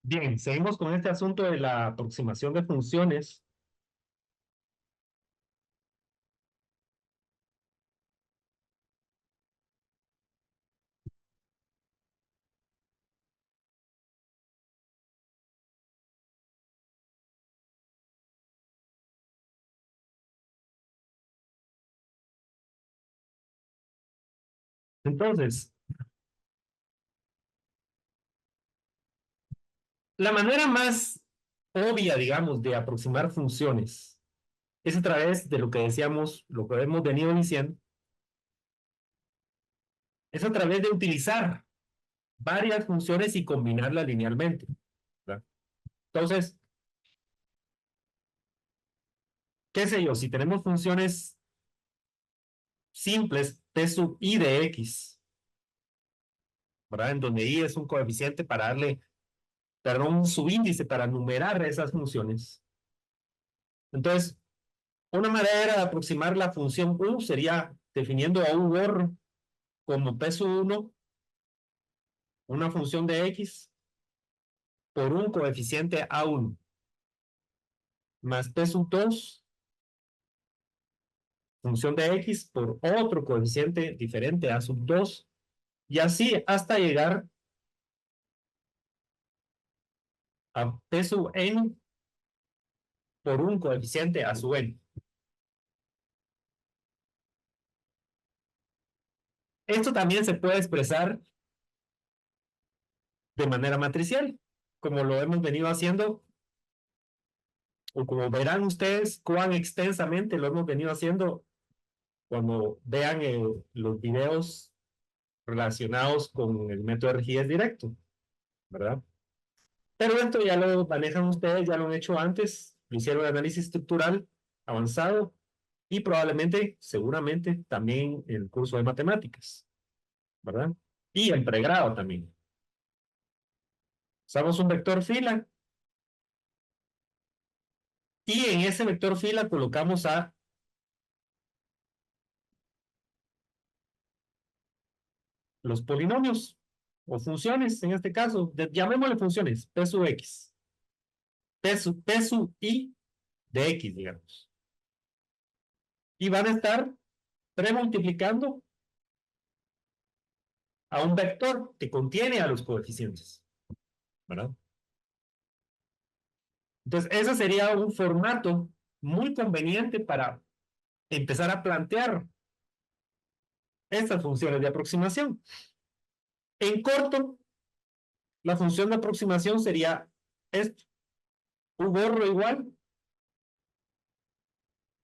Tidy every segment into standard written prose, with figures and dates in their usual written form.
Bien, seguimos con este asunto de la aproximación de funciones. Entonces, la manera más obvia, digamos, de aproximar funciones es a través de lo que decíamos, lo que hemos venido diciendo, es a través de utilizar varias funciones y combinarlas linealmente, ¿verdad? Entonces, qué sé yo, si tenemos funciones simples, p sub i de x, ¿verdad? En donde i es un coeficiente para darle, perdón, un subíndice para numerar esas funciones. Entonces, una manera de aproximar la función u sería definiendo a u borro como p sub 1, una función de x, por un coeficiente a1, más p sub 2, función de x, por otro coeficiente diferente a sub 2, y así hasta llegar a p sub n por un coeficiente a sub n. Esto también se puede expresar de manera matricial, como lo hemos venido haciendo, o como verán ustedes cuán extensamente lo hemos venido haciendo cuando vean los videos relacionados con el método de rigidez directo, ¿verdad? Pero esto ya lo manejan ustedes, ya lo han hecho antes, lo hicieron análisis estructural avanzado y probablemente, seguramente, también el curso de matemáticas, ¿verdad? Y en pregrado también. Usamos un vector fila y en ese vector fila colocamos a los polinomios o funciones, en este caso, llamémosle funciones, p sub x, p sub i de x, digamos. Y van a estar premultiplicando a un vector que contiene a los coeficientes, ¿verdad? Entonces, ese sería un formato muy conveniente para empezar a plantear estas funciones de aproximación. En corto, la función de aproximación sería esto, u borro igual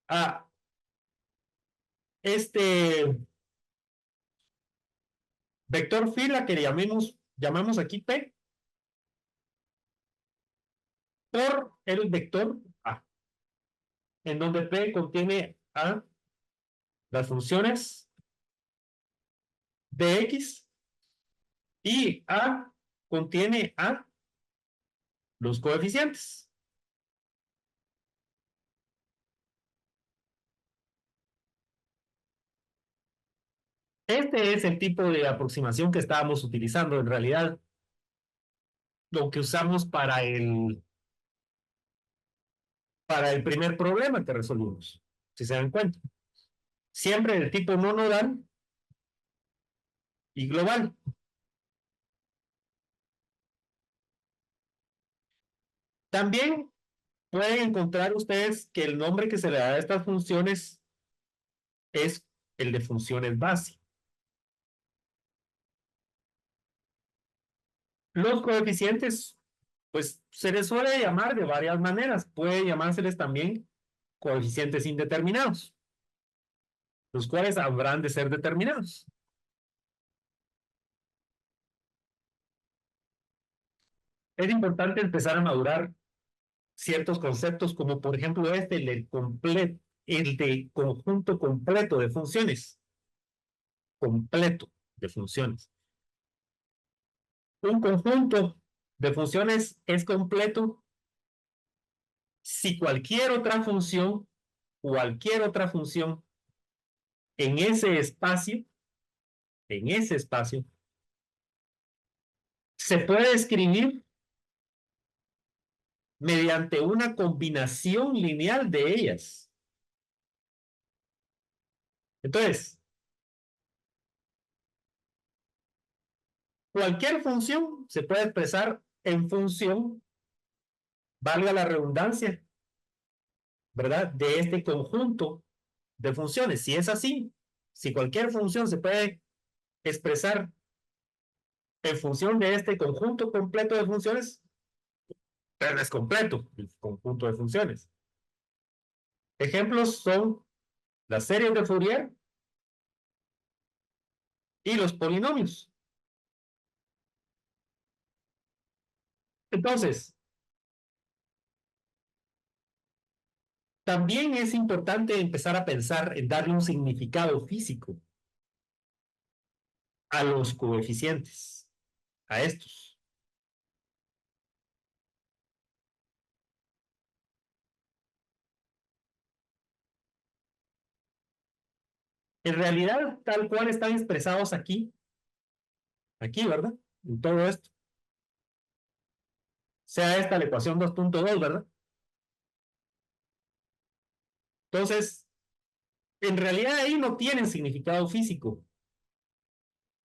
a este vector fila que llamamos aquí P, por el vector A, en donde P contiene a las funciones de X y A contiene a los coeficientes. Este es el tipo de aproximación que estábamos utilizando en realidad, lo que usamos para el primer problema que resolvimos, si se dan cuenta. Siempre del tipo no nodal y global. También pueden encontrar ustedes que el nombre que se le da a estas funciones es el de funciones base. Los coeficientes, pues se les suele llamar de varias maneras. Puede llamárseles también coeficientes indeterminados, los cuales habrán de ser determinados. Es importante empezar a madurar ciertos conceptos, como por ejemplo el de conjunto completo de funciones. Completo de funciones. Un conjunto de funciones es completo si cualquier otra función en ese espacio, se puede escribir mediante una combinación lineal de ellas. Entonces, cualquier función se puede expresar en función, valga la redundancia, ¿verdad? De este conjunto de funciones. Si es así, si cualquier función se puede expresar en función de este conjunto completo de funciones, pero es completo el conjunto de funciones. Ejemplos son las series de Fourier y los polinomios. Entonces, también es importante empezar a pensar en darle un significado físico a los coeficientes, a estos. En realidad, tal cual están expresados aquí, ¿verdad? En todo esto. Sea esta la ecuación 2.2, ¿verdad? Entonces, en realidad ahí no tienen significado físico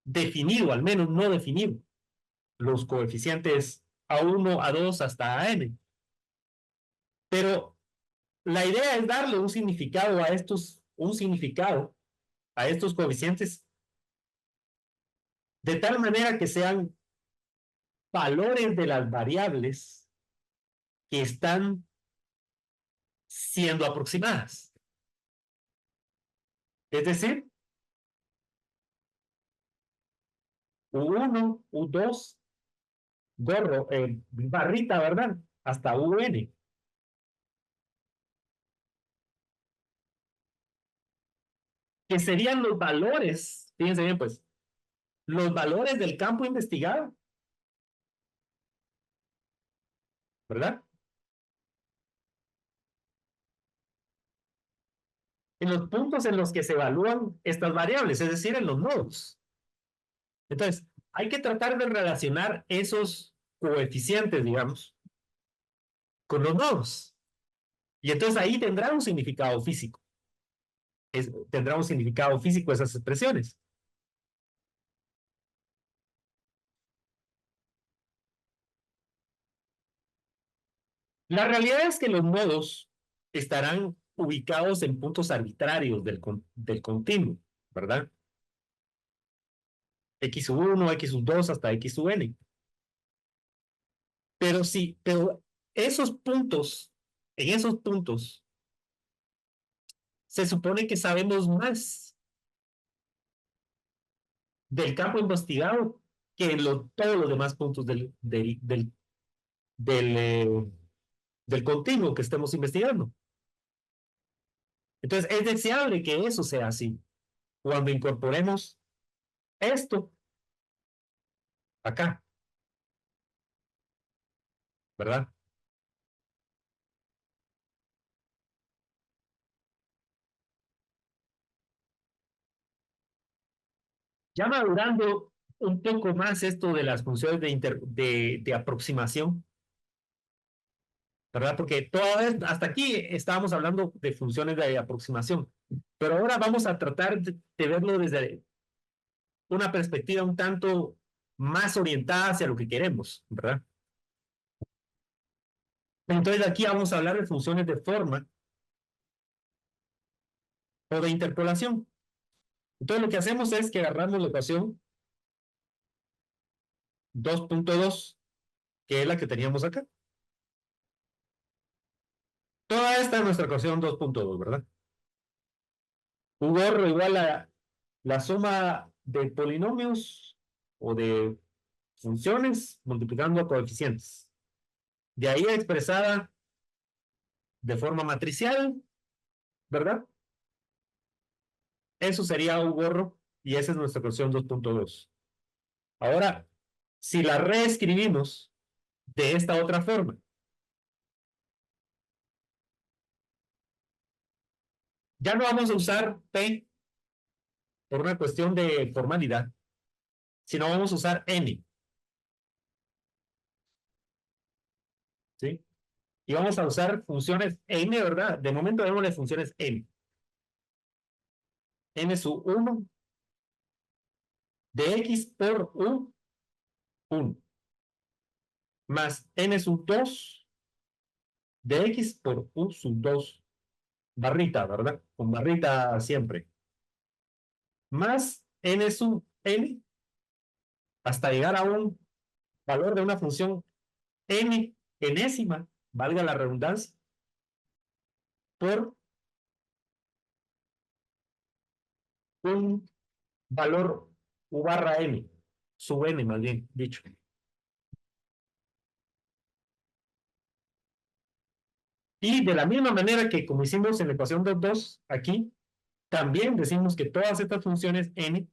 definido, al menos no definido, los coeficientes A1, A2 hasta AN. Pero la idea es darle un significado a estos coeficientes de tal manera que sean valores de las variables que están siendo aproximadas. Es decir, U1, U2, gorro, barrita, ¿verdad? Hasta UN, que serían los valores, fíjense bien, pues, los valores del campo investigado, ¿verdad? En los puntos en los que se evalúan estas variables, es decir, en los nodos. Entonces, hay que tratar de relacionar esos coeficientes, digamos, con los nodos. Y entonces ahí tendrá un significado físico. Tendrá un significado físico esas expresiones. La realidad es que los nodos estarán ubicados en puntos arbitrarios del continuo, ¿verdad? X1, X2 hasta Xn. Pero sí, pero esos puntos, en esos puntos, se supone que sabemos más del campo investigado que en todos los demás puntos del, eh, del continuo que estemos investigando. Entonces, es deseable que eso sea así. Cuando incorporemos esto acá, ¿verdad? Ya madurando un poco más esto de las funciones de aproximación, ¿verdad? Porque hasta aquí estábamos hablando de funciones de aproximación, pero ahora vamos a tratar de verlo desde una perspectiva un tanto más orientada hacia lo que queremos, ¿verdad? Entonces aquí vamos a hablar de funciones de forma o de interpolación. Entonces lo que hacemos es que agarramos la ecuación 2.2, que es la que teníamos acá. Toda esta es nuestra ecuación 2.2, ¿verdad? Un gorro igual a la suma de polinomios o de funciones multiplicando a coeficientes. De ahí expresada de forma matricial, ¿verdad? Eso sería un gorro y esa es nuestra ecuación 2.2. Ahora, si la reescribimos de esta otra forma, ya no vamos a usar P por una cuestión de formalidad, sino vamos a usar N, ¿sí? Y vamos a usar funciones n, ¿verdad? De momento démosle funciones n. N sub 1 de x por u 1 más n sub 2 de x por u sub 2 barrita, ¿verdad? Con barrita siempre. Más n sub n hasta llegar a un valor de una función n enésima, valga la redundancia, por un valor u barra n, sub n más bien dicho. Y de la misma manera que como hicimos en la ecuación 2.2, aquí también decimos que todas estas funciones n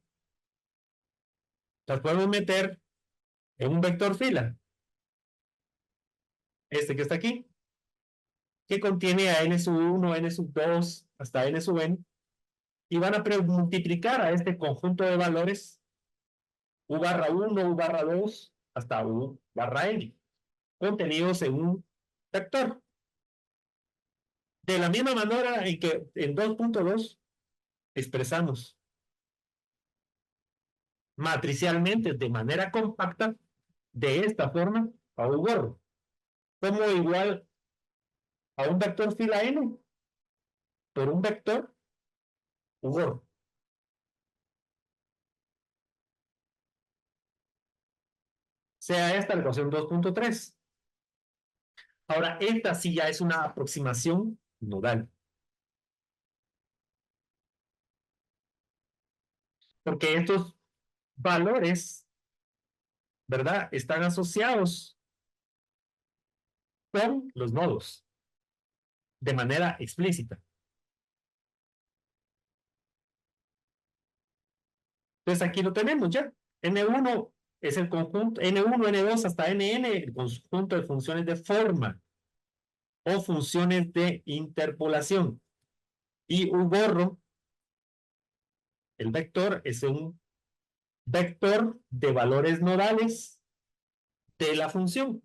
las podemos meter en un vector fila, este que está aquí, que contiene a n sub 1, n sub 2, hasta n sub n, y van a multiplicar a este conjunto de valores u barra 1, u barra 2, hasta u barra n, contenidos en un vector. De la misma manera en que en 2.2 expresamos matricialmente de manera compacta de esta forma a u gorro, como igual a un vector fila n por un vector u gorro. Sea esta la ecuación 2.3. Ahora, esta sí ya es una aproximación nodal, porque estos valores, ¿verdad? Están asociados con los nodos de manera explícita. Entonces aquí lo tenemos ya. N1 es el conjunto, N1, N2 hasta Nn, el conjunto de funciones de forma o funciones de interpolación. Y U borro, el vector, es un vector de valores nodales de la función.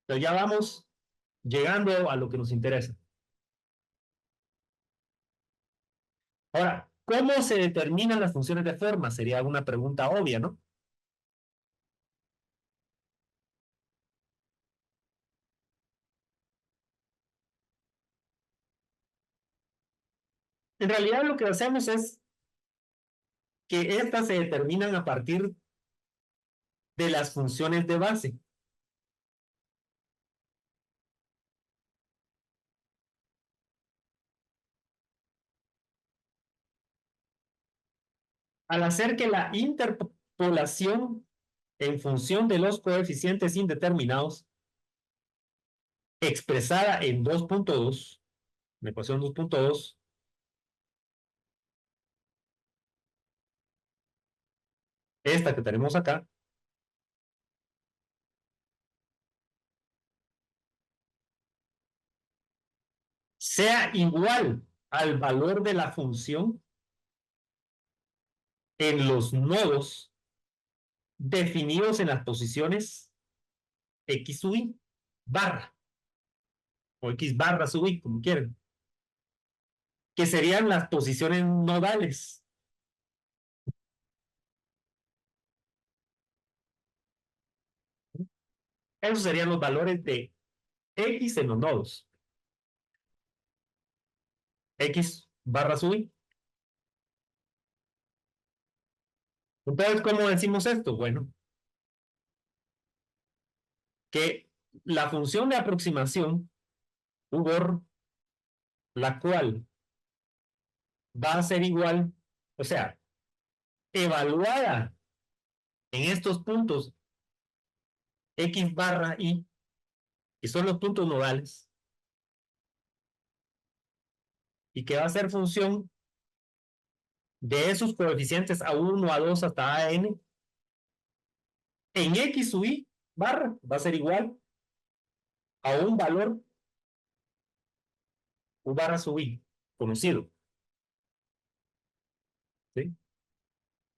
Entonces ya vamos llegando a lo que nos interesa. Ahora, ¿cómo se determinan las funciones de forma? Sería una pregunta obvia, ¿no? En realidad lo que hacemos es que estas se determinan a partir de las funciones de base. Al hacer que la interpolación en función de los coeficientes indeterminados expresada en 2.2, en la ecuación 2.2, esta que tenemos acá, sea igual al valor de la función en los nodos definidos en las posiciones x sub i barra o x barra sub i, como quieran, que serían las posiciones nodales. Esos serían los valores de x en los nodos. X barra sub i. Entonces, ¿cómo decimos esto? Bueno, que la función de aproximación, u por la cual va a ser igual, o sea, evaluada en estos puntos x barra i, que son los puntos nodales, y que va a ser función de esos coeficientes a1, a2 hasta an, en x sub i barra va a ser igual a un valor u barra sub i conocido. ¿Sí?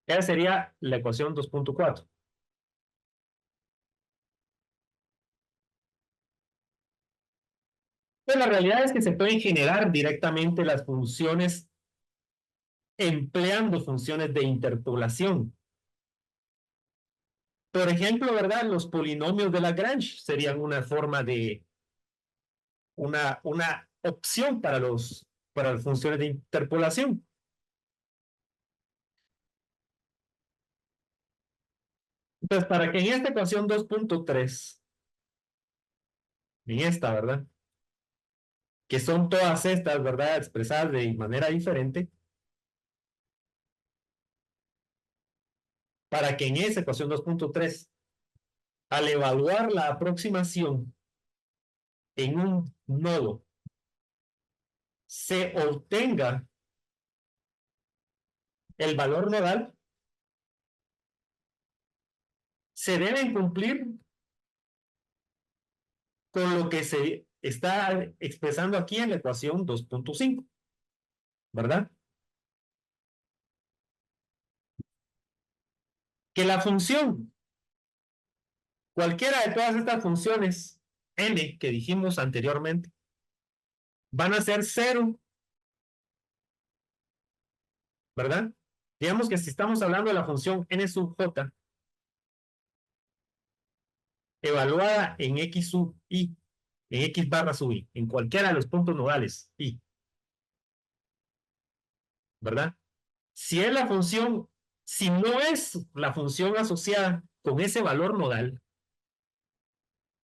Esa sería la ecuación 2.4. Pues la realidad es que se pueden generar directamente las funciones empleando funciones de interpolación. Por ejemplo, ¿verdad? Los polinomios de Lagrange serían una forma de una opción para las funciones de interpolación. Entonces, para que en esta ecuación 2.3, en esta, ¿verdad? Que son todas estas, ¿verdad? Expresadas de manera diferente, para que en esa ecuación 2.3, al evaluar la aproximación en un nodo, se obtenga el valor nodal, se deben cumplir con lo que se está expresando aquí en la ecuación 2.5, ¿verdad? Que la función, cualquiera de todas estas funciones n que dijimos anteriormente, van a ser cero, ¿verdad? Digamos que si estamos hablando de la función n sub j, evaluada en x sub i, en x barra sub i, en cualquiera de los puntos nodales i, ¿verdad? Si es la función, si no es la función asociada con ese valor nodal,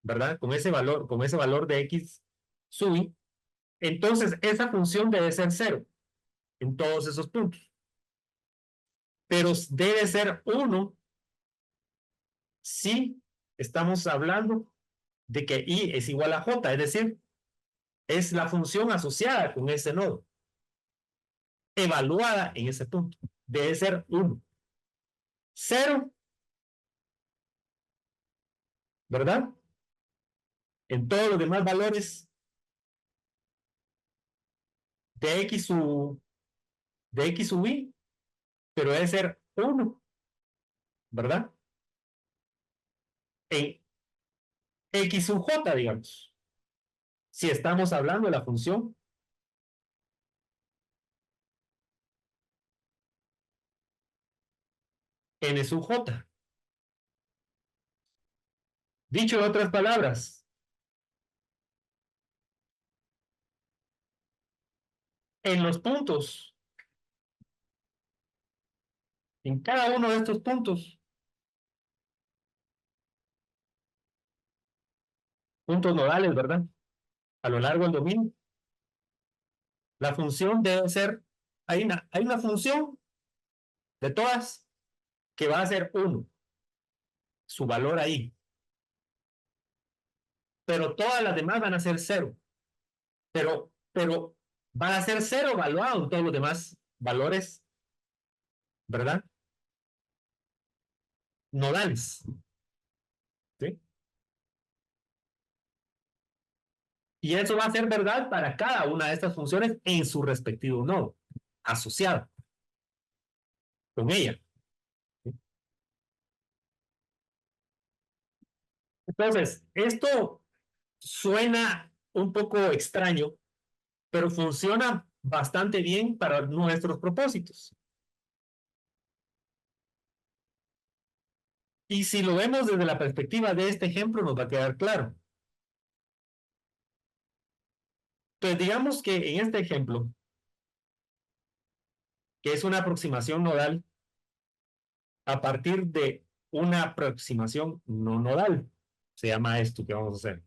¿verdad? Con ese valor de x sub i, entonces esa función debe ser cero en todos esos puntos. Pero debe ser 1 si estamos hablando de que i es igual a j, es decir, es la función asociada con ese nodo, evaluada en ese punto. Debe ser 1. 0, ¿verdad? En todos los demás valores de x sub i, pero debe ser 1, ¿verdad? En x sub j, digamos. Si estamos hablando de la función n sub j. Dicho en otras palabras, en los puntos, en cada uno de estos puntos nodales, ¿verdad? A lo largo del dominio, la función debe ser, hay una función de todas que va a ser 1, su valor ahí, pero todas las demás van a ser 0, pero van a ser 0 evaluado en todos los demás valores, ¿verdad? Nodales, ¿sí? Y eso va a ser verdad para cada una de estas funciones en su respectivo nodo, asociado con ella. ¿Sí? Entonces, esto suena un poco extraño, pero funciona bastante bien para nuestros propósitos. Y si lo vemos desde la perspectiva de este ejemplo, nos va a quedar claro. Entonces, digamos que en este ejemplo, que es una aproximación nodal a partir de una aproximación no nodal, se llama esto que vamos a hacer.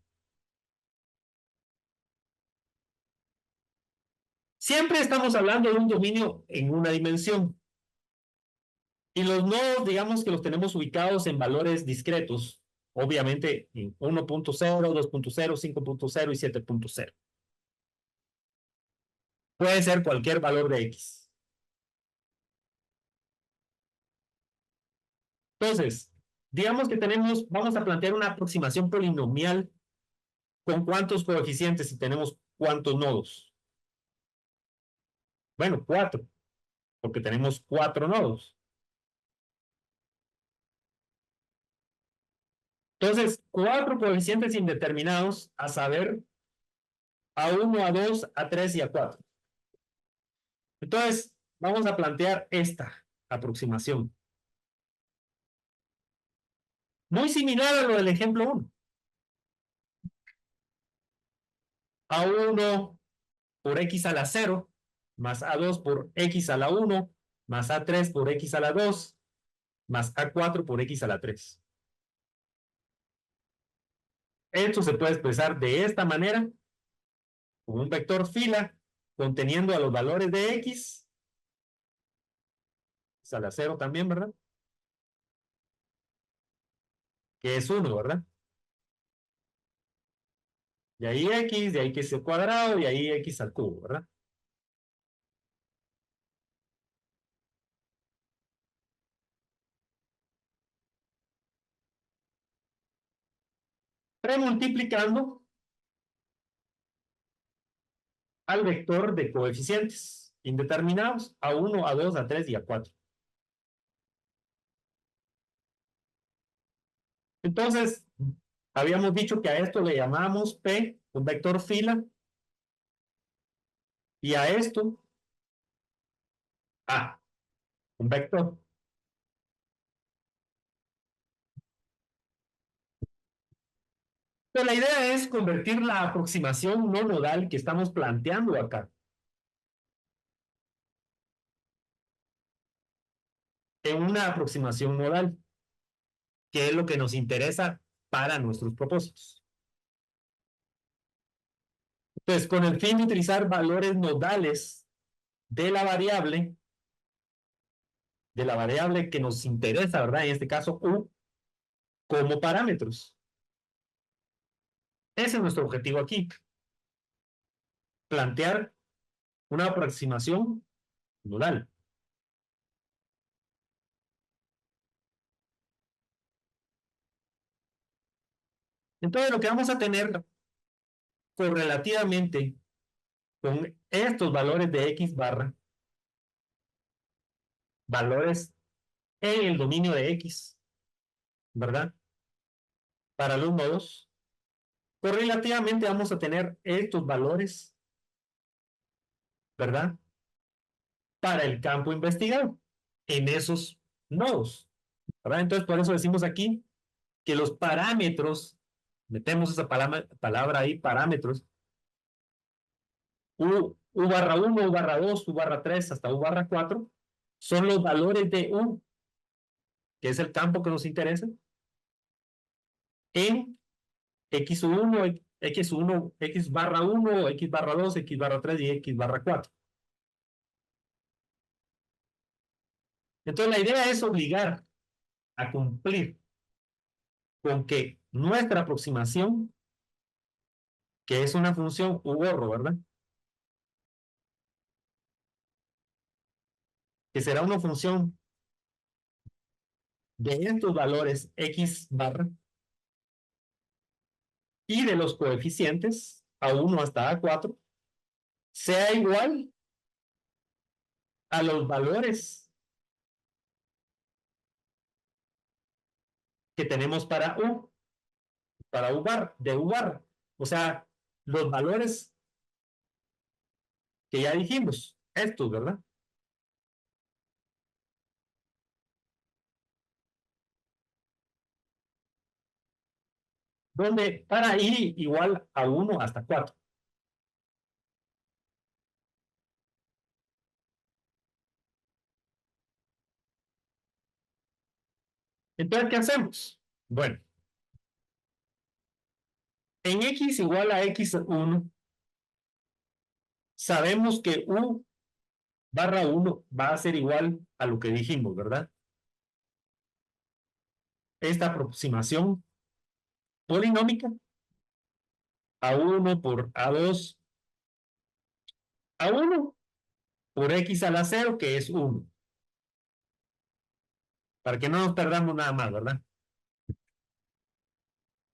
Siempre estamos hablando de un dominio en una dimensión. Y los nodos, digamos que los tenemos ubicados en valores discretos, obviamente en 1.0, 2.0, 5.0 y 7.0. Puede ser cualquier valor de x. Entonces, digamos que vamos a plantear una aproximación polinomial con cuántos coeficientes y tenemos cuántos nodos. Bueno, 4, porque tenemos 4 nodos. Entonces, 4 coeficientes indeterminados, a saber A1, A2, A3 y A4. Entonces, vamos a plantear esta aproximación. Muy similar a lo del ejemplo 1. A1 por X a la 0, más A2 por X a la 1, más A3 por X a la 2, más A4 por X a la 3. Esto se puede expresar de esta manera, con un vector fila conteniendo a los valores de X a la 0 también, ¿verdad? Que es 1, ¿verdad? Y ahí X, de ahí que es el cuadrado, y ahí X al cubo, ¿verdad? Premultiplicando al vector de coeficientes indeterminados, A1, A2, A3 y A4. Entonces, habíamos dicho que a esto le llamamos P, un vector fila, y a esto A, un vector. Pero la idea es convertir la aproximación no nodal que estamos planteando acá en una aproximación nodal, que es lo que nos interesa para nuestros propósitos. Entonces, con el fin de utilizar valores nodales de la variable que nos interesa, ¿verdad? En este caso, U, como parámetros. Ese es nuestro objetivo aquí. Plantear una aproximación nodal. Entonces, lo que vamos a tener correlativamente con estos valores de X barra, valores en el dominio de X, ¿verdad? Para los nodos, correlativamente vamos a tener estos valores, ¿verdad? Para el campo investigado en esos nodos, ¿verdad? Entonces, por eso decimos aquí que los parámetros, metemos esa palabra ahí, parámetros, U barra 1, U barra 2, U barra 3, hasta U barra 4, son los valores de U, que es el campo que nos interesa, en X1, X1, X barra 1, X barra 2, X barra 3 y X barra 4. Entonces la idea es obligar a cumplir con que nuestra aproximación, que es una función U borro, ¿verdad? Que será una función de estos valores X barra y de los coeficientes A1 hasta A4, sea igual a los valores que tenemos para U bar, de U bar. O sea, los valores que ya dijimos, estos, ¿verdad? Donde para I igual a 1 hasta 4. Entonces, ¿qué hacemos? Bueno, en X igual a X1, sabemos que U barra 1 va a ser igual a lo que dijimos, ¿verdad? Esta aproximación polinómica, A1 por A2, A1 por X a la 0, que es 1. Para que no nos perdamos nada más, ¿verdad?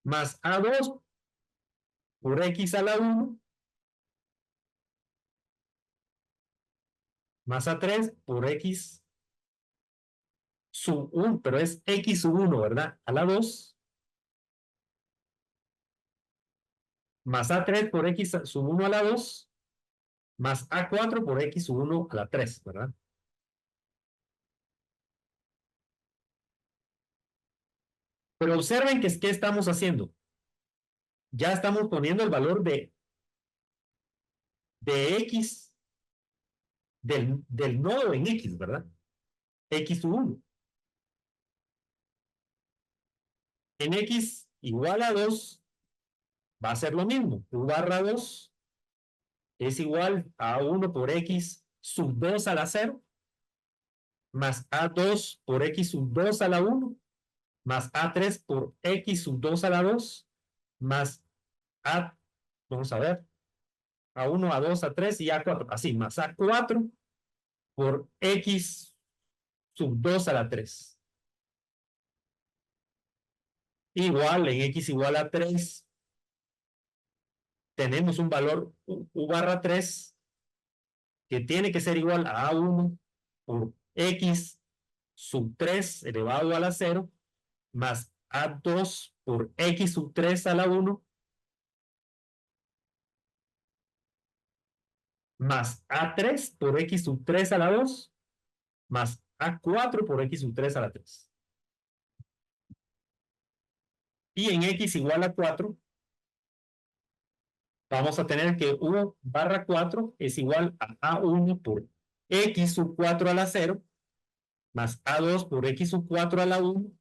Más A2 por X a la 1, más A3 por X sub 1, pero es X sub 1, ¿verdad? A la 2, más A3 por X sub 1 a la 2, más A4 por X sub 1 a la 3, ¿verdad? Pero observen que es que estamos haciendo. Ya estamos poniendo el valor de X del nodo en X, ¿verdad? X sub 1. En X igual a 2 va a ser lo mismo. U barra 2 es igual a 1 por X sub 2 a la 0, más A2 por X sub 2 a la 1, más A3 por X sub 2 a la 2, más A, vamos a ver, A1, A2, A3 y A4, así, más A4 por X sub 2 a la 3. Igual, en X igual a 3, tenemos un valor U barra 3 que tiene que ser igual a A1 por X sub 3 elevado a la 0, más A2 por X sub 3 a la 1, más A3 por X sub 3 a la 2, más A4 por X sub 3 a la 3. Y en X igual a 4, vamos a tener que U barra 4 es igual a A1 por X sub 4 a la 0, más A2 por X sub 4 a la 1,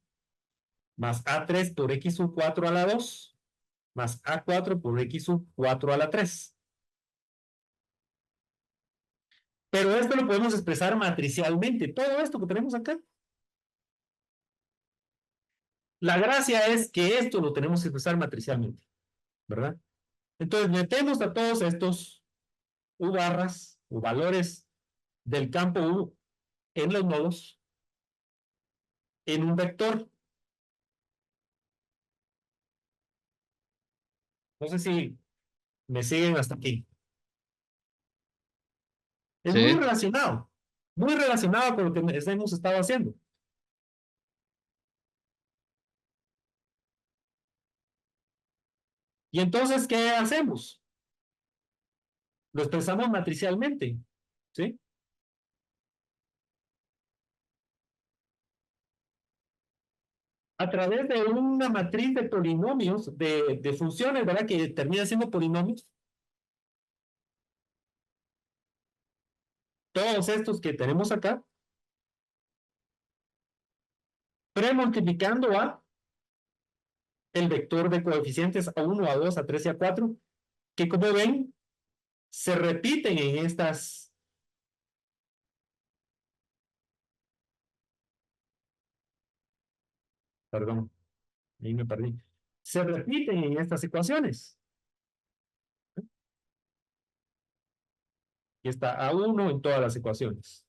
más A3 por X sub 4 a la 2, más A4 por X sub 4 a la 3. Pero esto lo podemos expresar matricialmente. Todo esto que tenemos acá. La gracia es que esto lo tenemos que expresar matricialmente, ¿verdad? Entonces metemos a todos estos U barras o valores del campo U en los nodos en un vector. No sé si me siguen hasta aquí. Es Sí, muy relacionado con lo que hemos estado haciendo. Y entonces, ¿qué hacemos? Lo expresamos matricialmente, ¿sí? A través de una matriz de polinomios, de funciones, ¿verdad? Que termina siendo polinomios. Todos estos que tenemos acá, premultiplicando a el vector de coeficientes A1, A2, A3 y A4, que como ven, se repiten en estas, perdón, ahí me perdí, se repiten en estas ecuaciones. Aquí está A1 en todas las ecuaciones.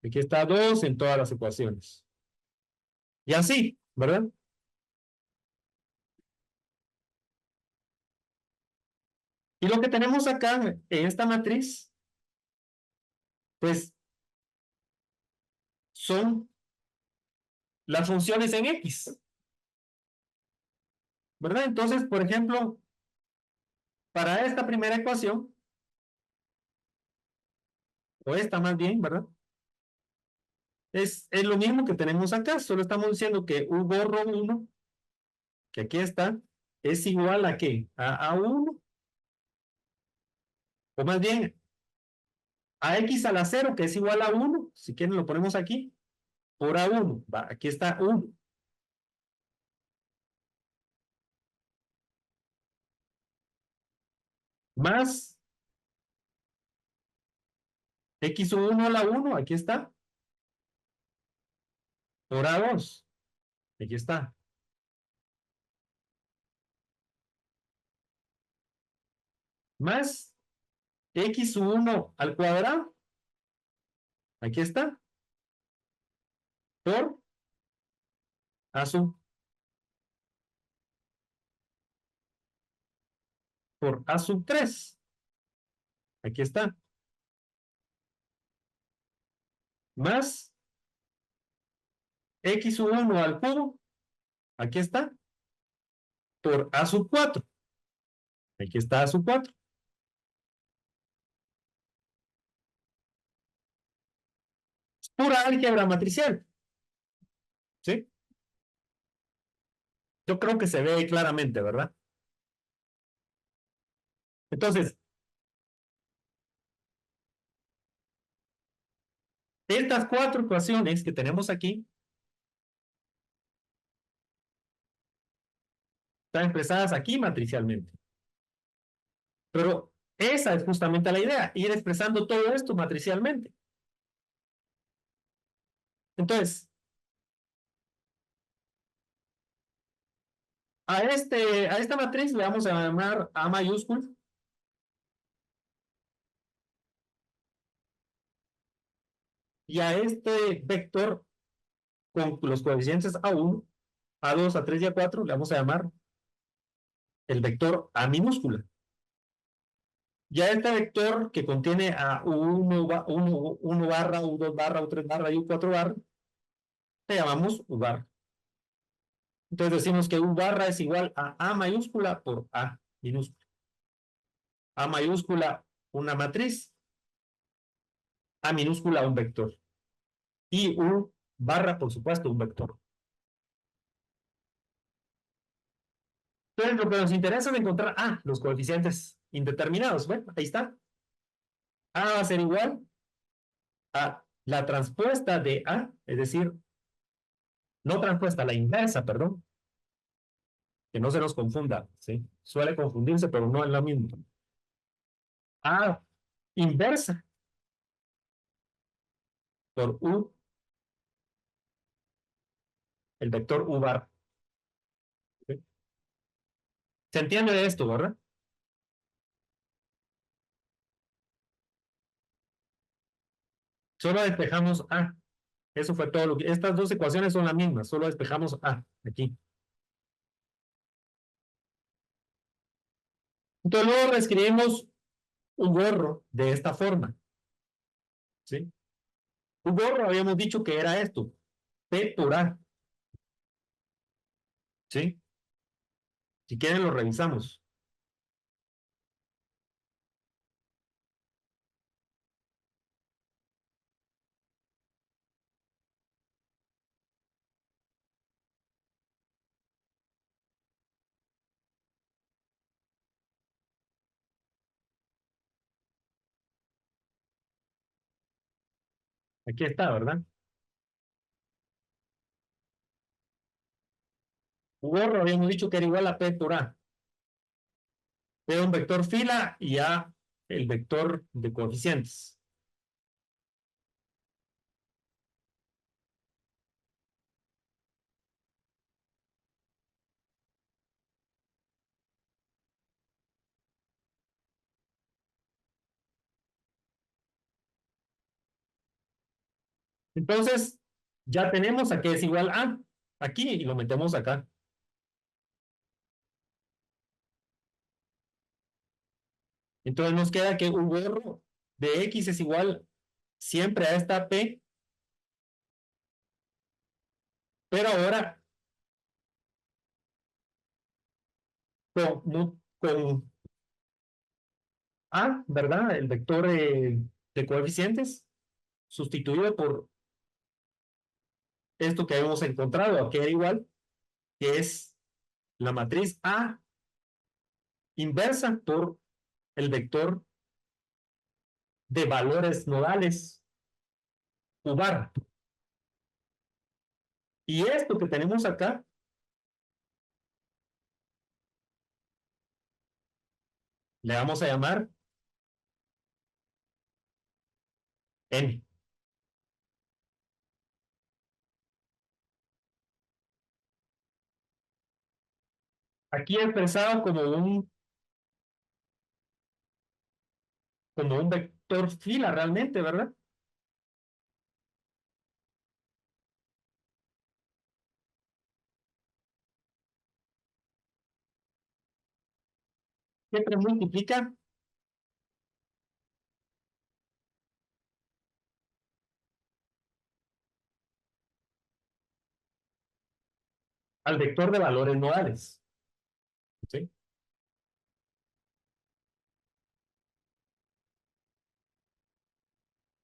Aquí está A2 en todas las ecuaciones. Y así, ¿verdad? Y lo que tenemos acá en esta matriz, pues son las funciones en X, ¿verdad? Entonces, por ejemplo, para esta primera ecuación, o esta más bien, ¿verdad? Es lo mismo que tenemos acá, solo estamos diciendo que U borro 1, que aquí está, es igual a ¿qué? A A1, o más bien a X a la 0, que es igual a 1, si quieren lo ponemos aquí, por A1, va, aquí está 1, más X1 a la 1, aquí está, por A2, aquí está, más X1 al cuadrado, aquí está, por A sub, por A sub 3, aquí está, más X1 al cubo, aquí está, por A sub 4. Aquí está A sub 4. Es pura álgebra matricial. ¿Sí? Yo creo que se ve claramente, ¿verdad? Entonces, estas cuatro ecuaciones que tenemos aquí están expresadas aquí matricialmente. Pero esa es justamente la idea, ir expresando todo esto matricialmente. Entonces, a esta matriz le vamos a llamar A mayúscula y a este vector con los coeficientes A1, A2, A3 y A4 le vamos a llamar el vector A minúscula. Ya este vector que contiene a U1, 1 barra, U2 barra, U3 barra y U4 barra, le llamamos U barra. Entonces decimos que U barra es igual a A mayúscula por A minúscula. A mayúscula, una matriz, A minúscula, un vector. Y U barra, por supuesto, un vector. Entonces lo que nos interesa es encontrar los coeficientes indeterminados. Bueno, ahí está. A va a ser igual a la transpuesta de A, es decir, no transpuesta, la inversa, perdón, que no se nos confunda, ¿sí? Suele confundirse, pero no es lo mismo. A inversa por U, el vector U bar. ¿Sí? ¿Se entiende de esto, verdad? Solo despejamos A. Eso fue todo lo que... Estas dos ecuaciones son las mismas, solo despejamos A, aquí. Entonces luego reescribimos un gorro de esta forma, ¿sí? Un gorro habíamos dicho que era esto, P por A, ¿sí? Si quieren lo revisamos. Aquí está, ¿verdad? Un gorro habíamos dicho que era igual a P por A. P un vector fila y A el vector de coeficientes. Entonces, ya tenemos a que es igual a aquí y lo metemos acá. Entonces nos queda que un gorro de X es igual siempre a esta P, pero ahora con A, ¿verdad? El vector de coeficientes sustituido por esto que hemos encontrado, que era igual, que es la matriz A inversa por el vector de valores nodales U bar. Y esto que tenemos acá, le vamos a llamar N. Aquí expresado como un vector fila realmente, ¿verdad? Siempre multiplica al vector de valores nodales. ¿sí?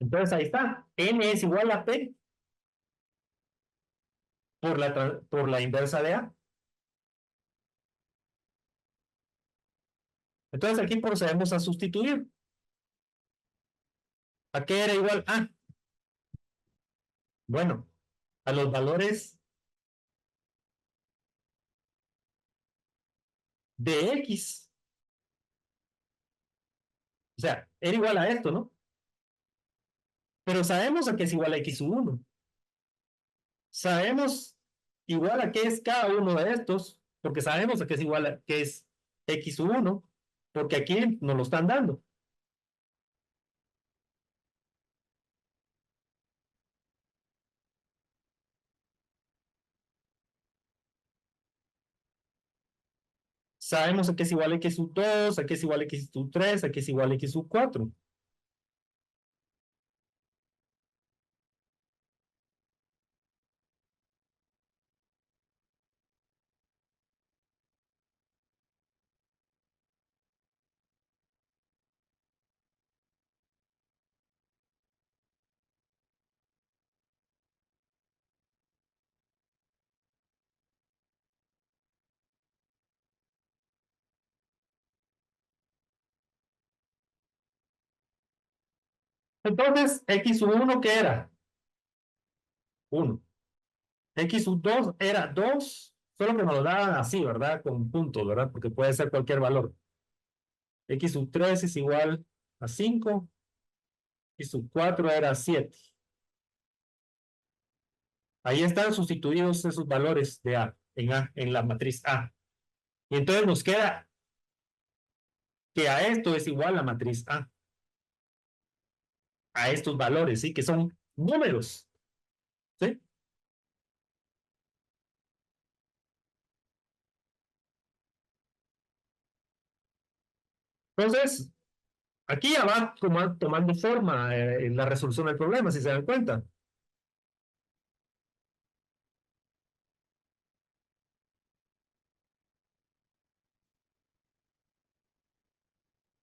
Entonces ahí está. N es igual a P por la inversa de A. Entonces aquí procedemos a sustituir. ¿A qué era igual A? Bueno, a los valores de X. O sea, era igual a esto, ¿no? Pero sabemos a qué es igual a X1. Sabemos igual a qué es cada uno de estos, porque sabemos a qué es igual a qué es X1, porque aquí nos lo están dando. Sabemos a qué es igual a X2, a qué es igual a X3, a qué es igual a X4. Entonces, X1, ¿qué era? 1. X2 era 2, solo que nos lo daban así, ¿verdad? Con puntos, ¿verdad? Porque puede ser cualquier valor. X3 es igual a 5, X4 era 7. Ahí están sustituidos esos valores de A, en la matriz A. Y entonces nos queda que a esto es igual la matriz a estos valores, ¿sí? Que son números, ¿sí? Entonces, aquí ya va tomando forma en la resolución del problema, si se dan cuenta.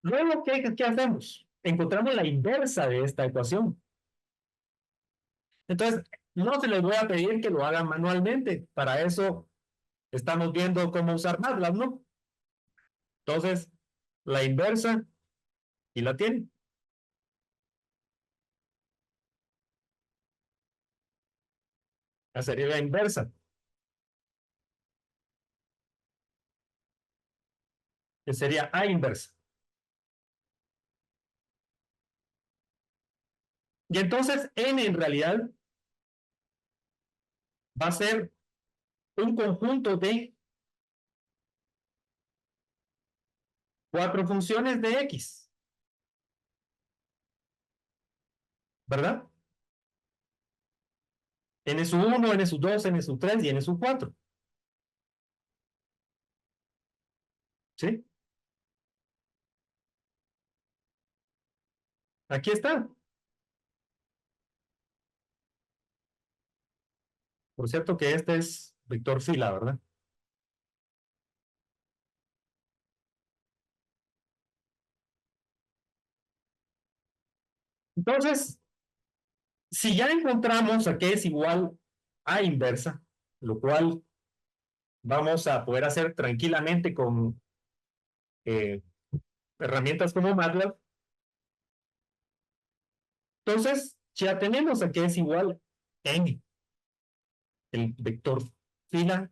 Luego, ¿qué hacemos? Encontramos la inversa de esta ecuación. Entonces, no se les voy a pedir que lo hagan manualmente. Para eso estamos viendo cómo usar MATLAB, ¿no? Entonces, la inversa, y la tienen. La sería la inversa, que sería A inversa. Y entonces, N en realidad va a ser un conjunto de cuatro funciones de X, ¿verdad? N sub 1, N sub 2, N sub 3 y N sub 4. ¿Sí? Aquí está. Por cierto que este es vector fila, ¿verdad? Entonces, si ya encontramos a qué es igual a inversa, lo cual vamos a poder hacer tranquilamente con eh, herramientas como MATLAB, entonces ya tenemos a qué es igual n, el vector fila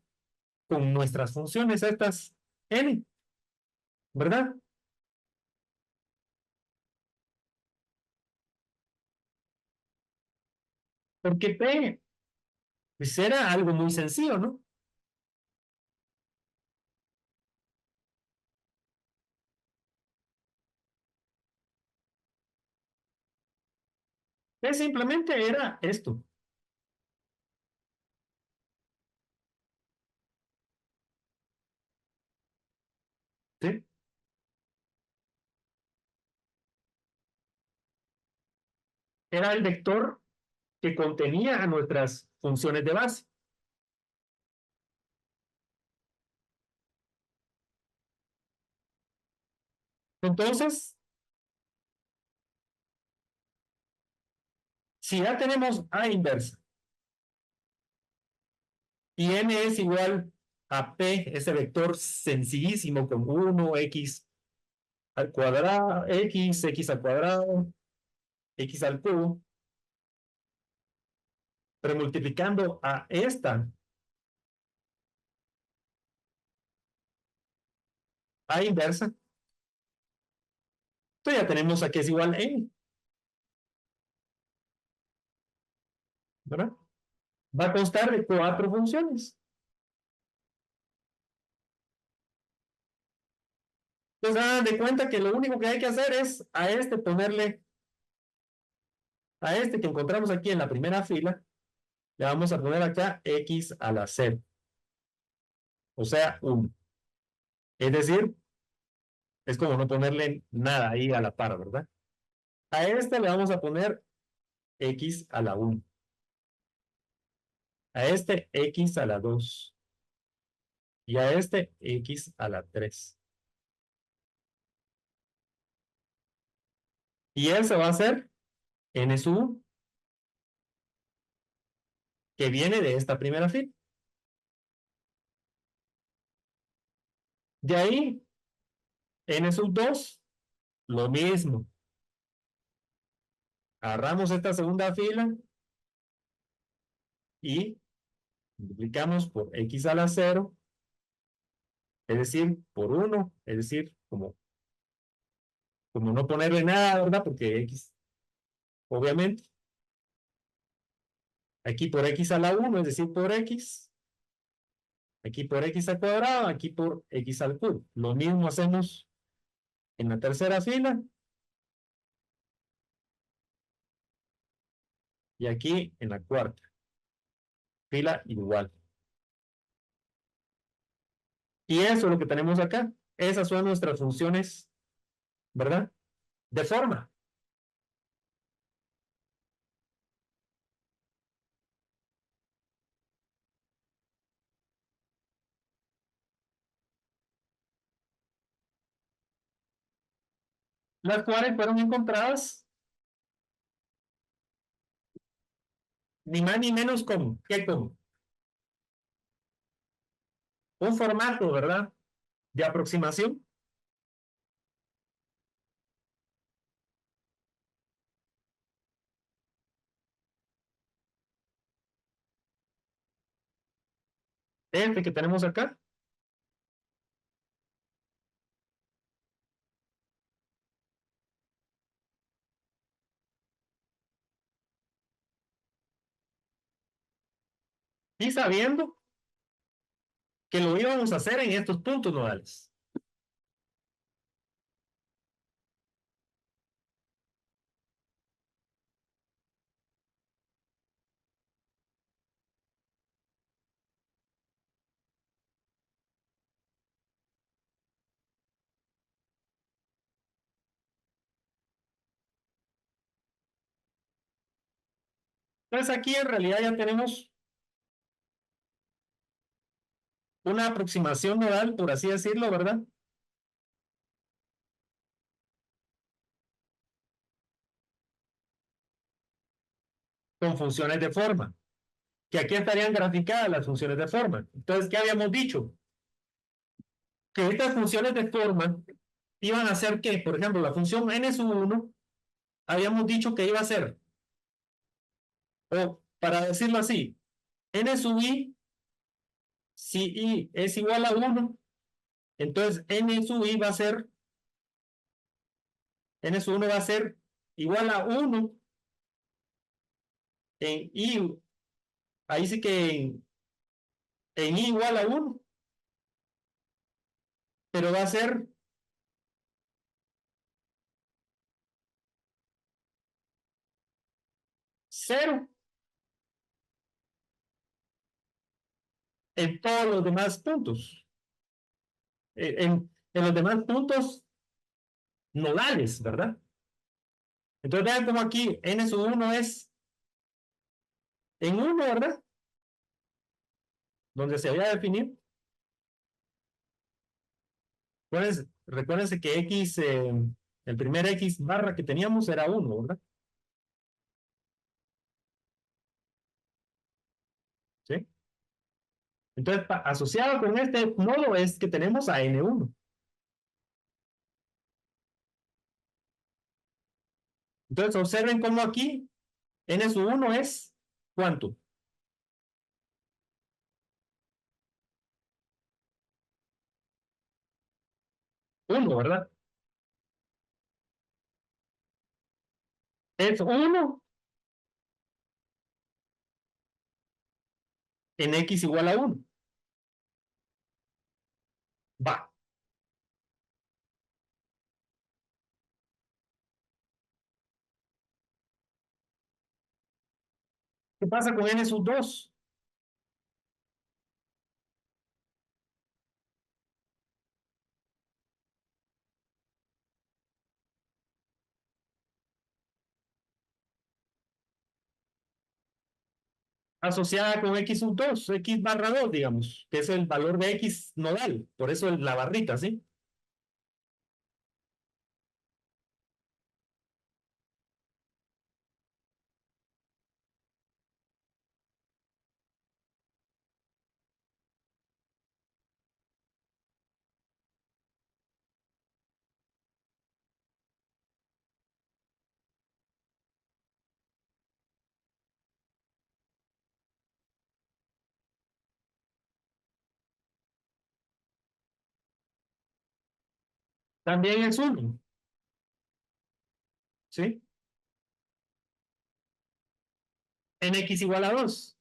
con nuestras funciones estas n, ¿verdad? Porque p pues era algo muy sencillo, ¿no? P simplemente era esto, ¿sí? Era el vector que contenía a nuestras funciones de base. Entonces, si ya tenemos A inversa y n es igual a P, ese vector sencillísimo con 1, x al cuadrado, x al cuadrado, x al cubo, pero multiplicando a esta A inversa, entonces ya tenemos a que es igual a n, ¿verdad? Va a constar de 4 funciones. Entonces, hagan de cuenta que lo único que hay que hacer es a este ponerle, a este que encontramos aquí en la primera fila, le vamos a poner acá x a la 0, o sea, 1. Es decir, es como no ponerle nada ahí a la par, ¿verdad? A este le vamos a poner x a la 1. A este x a la 2. Y a este x a la 3. Y ese va a ser n sub 1, que viene de esta primera fila. De ahí, n sub 2, lo mismo. Agarramos esta segunda fila y multiplicamos por x a la 0, es decir, por 1, es decir, como no ponerle nada, ¿verdad? Porque x, obviamente, aquí por x a la 1, es decir, por x, aquí por x al cuadrado, aquí por x al cubo. Lo mismo hacemos en la tercera fila y aquí en la cuarta fila igual. Y eso es lo que tenemos acá. Esas son nuestras funciones, ¿verdad? De forma. Las cuales fueron encontradas ni más ni menos como, ¿qué como? Un formato, ¿verdad? De aproximación. Este que tenemos acá. Y sabiendo que lo íbamos a hacer en estos puntos nodales. Entonces aquí en realidad ya tenemos una aproximación nodal, por así decirlo, ¿verdad? Con funciones de forma, que aquí estarían graficadas las funciones de forma. Entonces, ¿qué habíamos dicho? Que estas funciones de forma iban a ser que, por ejemplo, la función n sub 1, habíamos dicho que iba a ser, o para decirlo así, n sub i, si i es igual a 1, entonces n sub i va a ser, n sub 1 va a ser igual a 1 en i, ahí sí que en i igual a 1, pero va a ser 0 en todos los demás puntos. En los demás puntos nodales, ¿verdad? Entonces vean como aquí n sub 1 es en 1, ¿verdad? Donde se había definido. Entonces, recuérdense que X, el primer X barra que teníamos era 1, ¿verdad? ¿Sí? Entonces, asociado con este nodo es que tenemos a N1. Entonces, observen cómo aquí N sub 1 es ¿cuánto? 1, ¿verdad? Es 1 en X igual a 1. Va. ¿Qué pasa con N sub 2? Asociada con X sub 2, X barra 2, digamos, que es el valor de X nodal. Por eso la barrita, ¿sí? También es 1, ¿sí? En X igual a 2.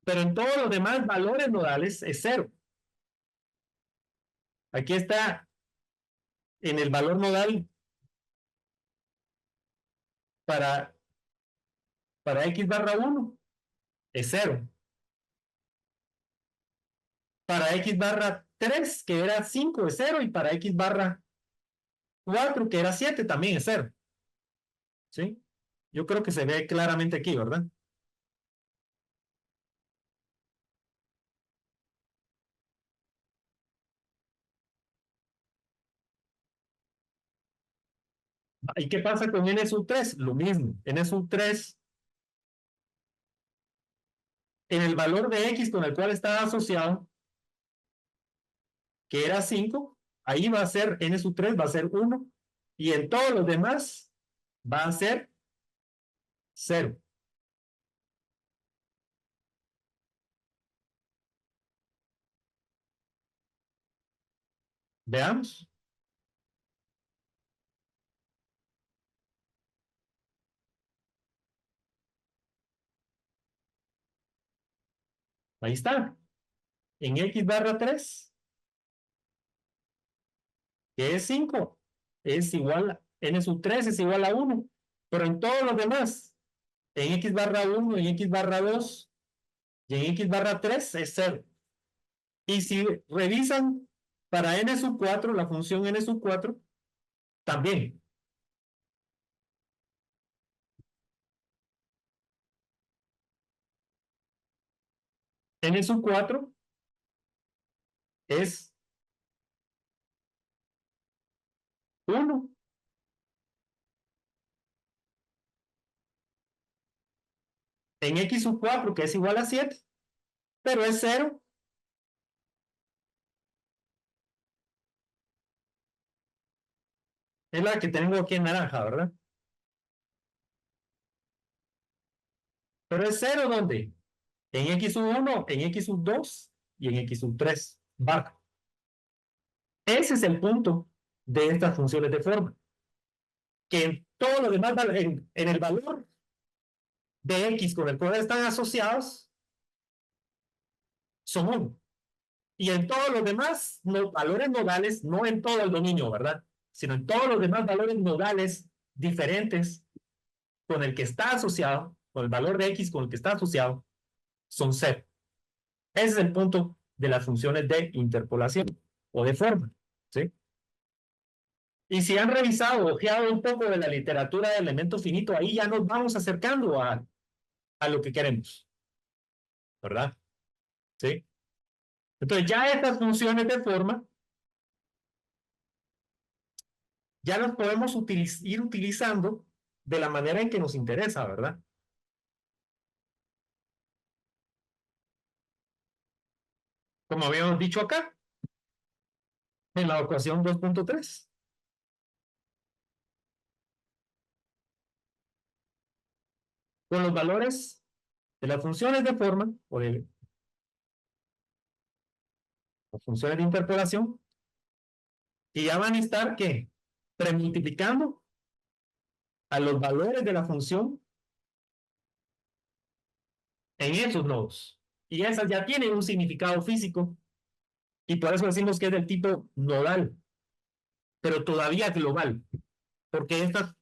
Pero en todos los demás valores nodales es 0. Aquí está en el valor nodal para, para X barra 1 es 0. Para X barra 3, que era 5, es 0. Y para X barra 4, que era 7, también es 0. ¿Sí? Yo creo que se ve claramente aquí, ¿verdad? ¿Y qué pasa con N sub 3? Lo mismo. N sub 3, en el valor de X con el cual estaba asociado, que era 5, ahí va a ser N sub 3, va a ser 1. Y en todos los demás va a ser 0. Veamos. Ahí está. En X barra 3, que es 5, es igual, N sub 3 es igual a 1. Pero en todos los demás, en X barra 1, en X barra 2 y en X barra 3 es 0. Y si revisan para N sub 4, la función N sub 4, también. N sub 4 es 1. En X sub 4, que es igual a 7, pero es 0. Es la que tengo aquí en naranja, ¿verdad? Pero es 0, ¿dónde? En X sub 1, en X sub 2 y en X sub 3. Va. Ese es el punto de estas funciones de forma. Que en todo lo demás, en el valor de X con el cual están asociados, son 1. Y en todos los demás los valores nodales, no en todo el dominio, ¿verdad? Sino en todos los demás valores nodales diferentes con el que está asociado, con el valor de X con el que está asociado, son 0. Ese es el punto de las funciones de interpolación o de forma, ¿sí? Y si han revisado, ojeado un poco de la literatura de elemento finito, ahí ya nos vamos acercando a lo que queremos, ¿verdad? ¿Sí? Entonces ya estas funciones de forma, ya las podemos ir utilizando de la manera en que nos interesa, ¿verdad? Como habíamos dicho acá, en la ecuación 2.3. Con los valores de las funciones de forma o de las funciones de interpolación, y ya van a estar, ¿qué? Premultiplicando a los valores de la función en esos nodos. Y esas ya tienen un significado físico, y por eso decimos que es del tipo nodal, pero todavía global, porque esta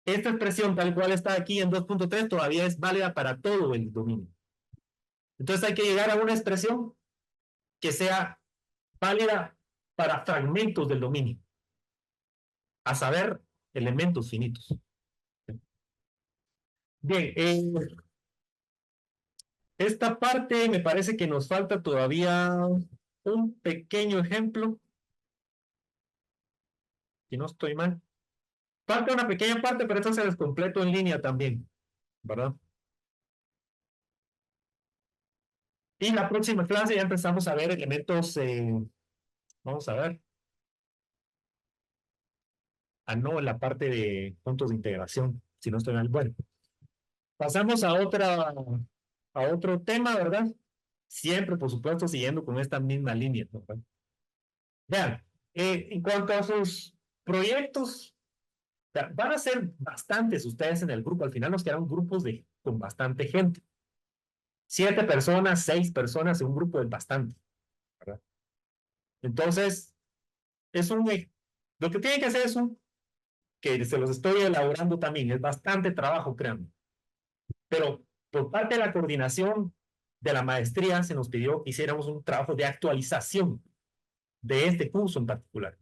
expresión tal cual está aquí en 2.3 todavía es válida para todo el dominio. Entonces hay que llegar a una expresión que sea válida para fragmentos del dominio, a saber, elementos finitos. Bien, esta parte me parece que nos falta todavía un pequeño ejemplo, si no estoy mal. Falta una pequeña parte, pero esto se les completo en línea también, ¿verdad? Y la próxima clase ya empezamos a ver elementos, vamos a ver, no, la parte de puntos de integración, si no estoy mal. Bueno, pasamos a otro tema, ¿verdad? Siempre, por supuesto, siguiendo con esta misma línea, ¿verdad? Vean, en cuanto a sus proyectos, van a ser bastantes ustedes en el grupo. Al final nos quedaron grupos con bastante gente. 7 personas, 6 personas en un grupo es bastante, ¿verdad? Entonces, es lo que tienen que hacer es que se los estoy elaborando también. Es bastante trabajo, créanme. Pero por parte de la coordinación de la maestría se nos pidió que hiciéramos un trabajo de actualización de este curso en particular.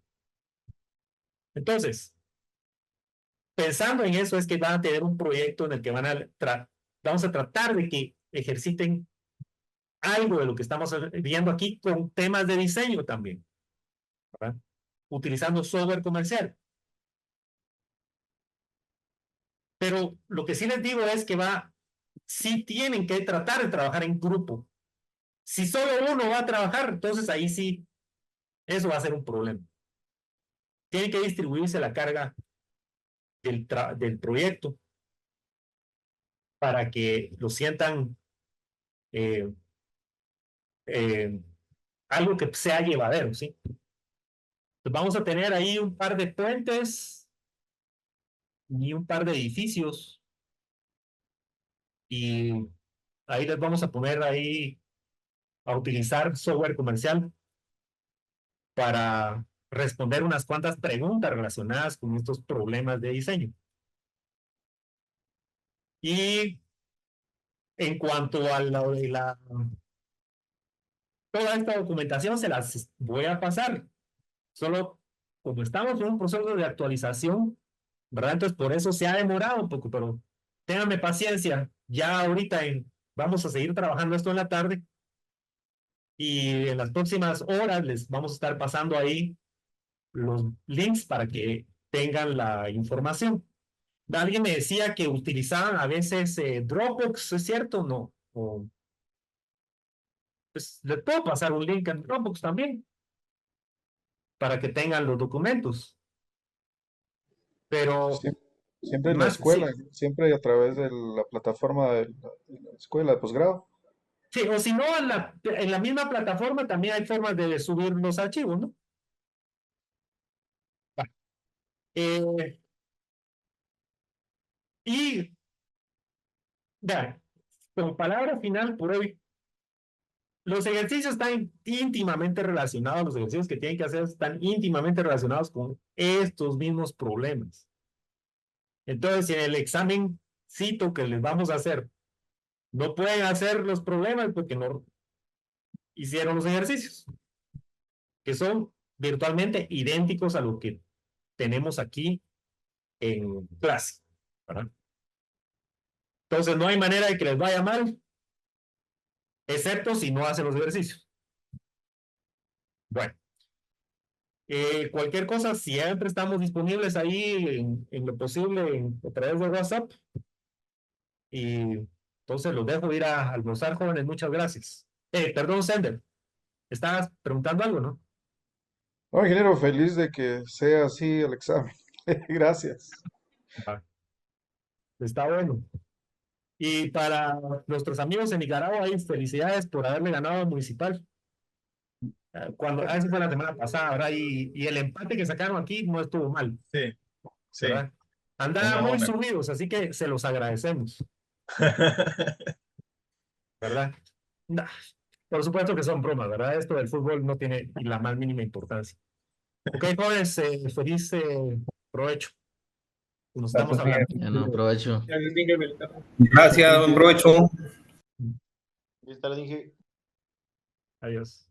Entonces, pensando en eso es que van a tener un proyecto en el que vamos a tratar de que ejerciten algo de lo que estamos viendo aquí con temas de diseño también, ¿verdad? Utilizando software comercial. Pero lo que sí les digo es que sí tienen que tratar de trabajar en grupo. Si solo uno va a trabajar, entonces ahí sí, eso va a ser un problema. Tiene que distribuirse la carga del proyecto para que lo sientan eh, eh, algo que sea llevadero, ¿sí? Pues vamos a tener ahí un par de puentes y un par de edificios y ahí les vamos a poner ahí a utilizar software comercial para responder unas cuantas preguntas relacionadas con estos problemas de diseño. Y en cuanto a toda esta documentación se las voy a pasar. Solo como estamos en un proceso de actualización, ¿verdad? Entonces por eso se ha demorado un poco, pero ténganme paciencia. Ya ahorita vamos a seguir trabajando esto en la tarde y en las próximas horas les vamos a estar pasando ahí los links para que tengan la información. Alguien me decía que utilizaban a veces Dropbox, ¿es cierto o no? Pues les puedo pasar un link en Dropbox también para que tengan los documentos. Pero Siempre en la más, escuela, sí, siempre a través de la plataforma de la escuela de posgrado. sí, o si no, en la misma plataforma también hay formas de subir los archivos, ¿no? Va. Eh, y, ya, como palabra final por hoy, los ejercicios están íntimamente relacionados, los ejercicios que tienen que hacer están íntimamente relacionados con estos mismos problemas. Entonces, si en el examen cito que les vamos a hacer, no pueden hacer los problemas porque no hicieron los ejercicios, que son virtualmente idénticos a lo que tenemos aquí en clase, ¿verdad? Entonces, no hay manera de que les vaya mal, excepto si no hacen los ejercicios. Bueno, cualquier cosa, siempre estamos disponibles ahí en lo posible a través de WhatsApp. Y entonces los dejo ir a almorzar, jóvenes. Muchas gracias. Perdón, Sender. Estabas preguntando algo, ¿no? No, ingeniero, feliz de que sea así el examen. Gracias. Ah, está bueno. Y para nuestros amigos en Nicaragua, ahí felicidades por haberle ganado al Municipal. Eso fue la semana pasada, ¿verdad? Y el empate que sacaron aquí no estuvo mal, Sí, sí, ¿verdad? Andaban una muy buena. subidos, así que se los agradecemos, ¿verdad? Nah, por supuesto que son bromas, ¿verdad? Esto del fútbol no tiene ni la más mínima importancia. Ok, jóvenes, feliz provecho. Nos estamos Gracias, Miguel. hablando. Bueno, aprovecho. Gracias, buen provecho. Listo, le dije. Adiós.